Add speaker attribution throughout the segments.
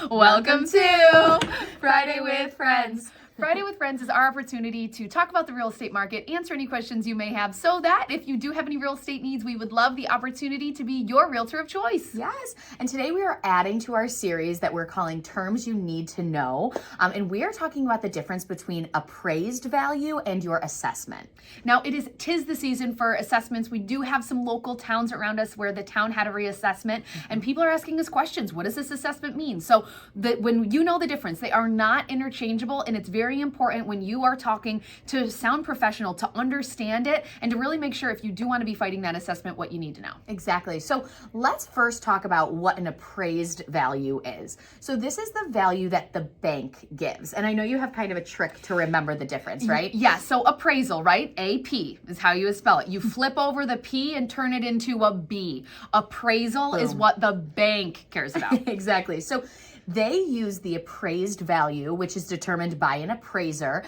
Speaker 1: Welcome to Friday with Friends. Friday with Friends is our opportunity to talk about the real estate market, answer any questions you may have, so that if you do have any real estate needs, we would love the opportunity to be your realtor of choice.
Speaker 2: Yes, and today we are adding to our series that we're calling Terms You Need to Know, and we are talking about the difference between appraised value and your assessment.
Speaker 1: Now, tis the season for assessments. We do have some local towns around us where the town had a reassessment, and people are asking us questions. What does this assessment mean? So when you know the difference, they are not interchangeable, and it's very important when you are talking to sound professional to understand it and to really make sure if you do want to be fighting that assessment, what you need to know.
Speaker 2: Exactly. So let's first talk about what an appraised value is. So this is the value that the bank gives. And I know you have kind of a trick to remember the difference, right?
Speaker 1: Yeah, so appraisal, right? AP is how you spell it. You flip over the P and turn it into a B. Appraisal is what the bank cares about.
Speaker 2: Exactly. So they use the appraised value, which is determined by an appraiser,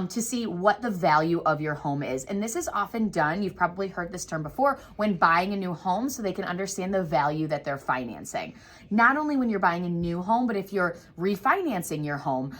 Speaker 2: to see what the value of your home is. And this is often done, you've probably heard this term before, when buying a new home so they can understand the value that they're financing. Not only when you're buying a new home, but if you're refinancing your home,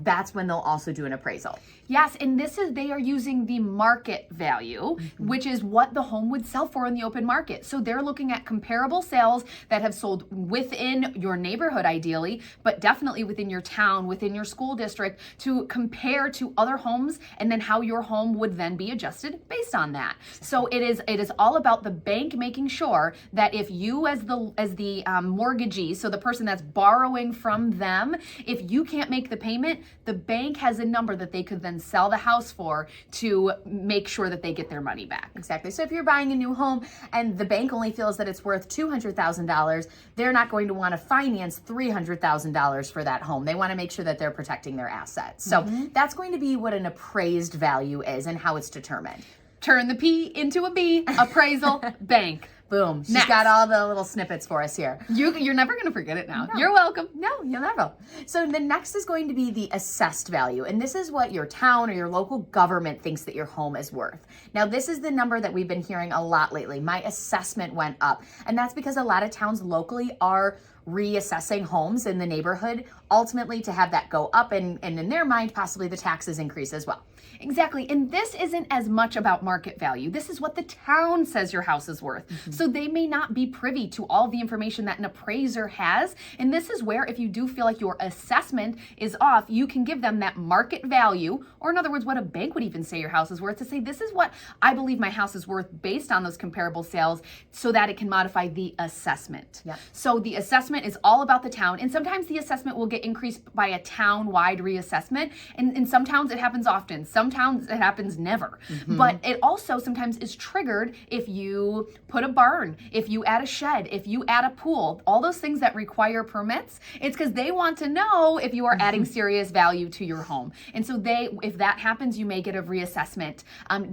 Speaker 2: that's when they'll also do an appraisal.
Speaker 1: Yes, and they are using the market value, which is what the home would sell for in the open market. So they're looking at comparable sales that have sold within your neighborhood ideally, but definitely within your town, within your school district, to compare to other homes and then how your home would then be adjusted based on that. So it is all about the bank making sure that if you as the mortgagee, so the person that's borrowing from them, if you can't make the payment, the bank has a number that they could then sell the house for to make sure that they get their money back.
Speaker 2: Exactly. So if you're buying a new home and the bank only feels that it's worth $200,000, they're not going to want to finance $300,000 for that home. They want to make sure that they're protecting their assets. So that's going to be what an appraised value is and how it's determined.
Speaker 1: Turn the P into a B, appraisal, bank.
Speaker 2: Boom. She's
Speaker 1: Next.
Speaker 2: got all the little snippets for us here.
Speaker 1: You're never going to forget it now.
Speaker 2: No.
Speaker 1: You're welcome.
Speaker 2: No, you'll never. So the next is going to be the assessed value. And this is what your town or your local government thinks that your home is worth. Now, this is the number that we've been hearing a lot lately. My assessment went up. And that's because a lot of towns locally are reassessing homes in the neighborhood, ultimately to have that go up and in their mind, possibly the taxes increase as well.
Speaker 1: Exactly. And this isn't as much about market value. This is what the town says your house is worth. So they may not be privy to all the information that an appraiser has. And this is where if you do feel like your assessment is off, you can give them that market value, or in other words, what a bank would even say your house is worth, to say, this is what I believe my house is worth based on those comparable sales, so that it can modify the assessment.
Speaker 2: Yep.
Speaker 1: So the assessment is all about the town. And sometimes the assessment will get increased by a town-wide reassessment. And in some towns it happens often. Some towns it happens never. But it also sometimes is triggered if you put a barn, if you add a shed, if you add a pool, all those things that require permits. It's because they want to know if you are adding serious value to your home. And so if that happens, you may get a reassessment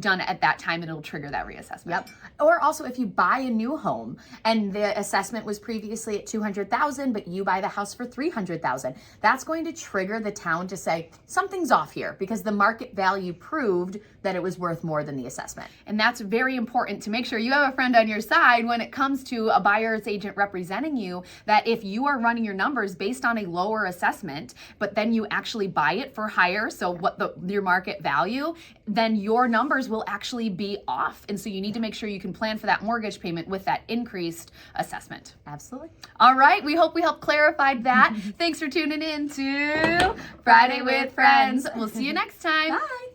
Speaker 1: done at that time, and it'll trigger that reassessment.
Speaker 2: Yep. Or also if you buy a new home and the assessment was previously at $200,000, but you buy the house for $300,000, that's going to trigger the town to say something's off here because the market value proved that it was worth more than the assessment.
Speaker 1: And that's very important to make sure you have a friend on your side when it comes to a buyer's agent representing you, that if you are running your numbers based on a lower assessment, but then you actually buy it for higher, so what your market value, then your numbers will actually be off. And so you need to make sure you can plan for that mortgage payment with that increased assessment.
Speaker 2: Absolutely.
Speaker 1: All right, we hope we helped clarify that. Thanks for tuning in to Friday with Friends. We'll see you next time.
Speaker 2: Bye.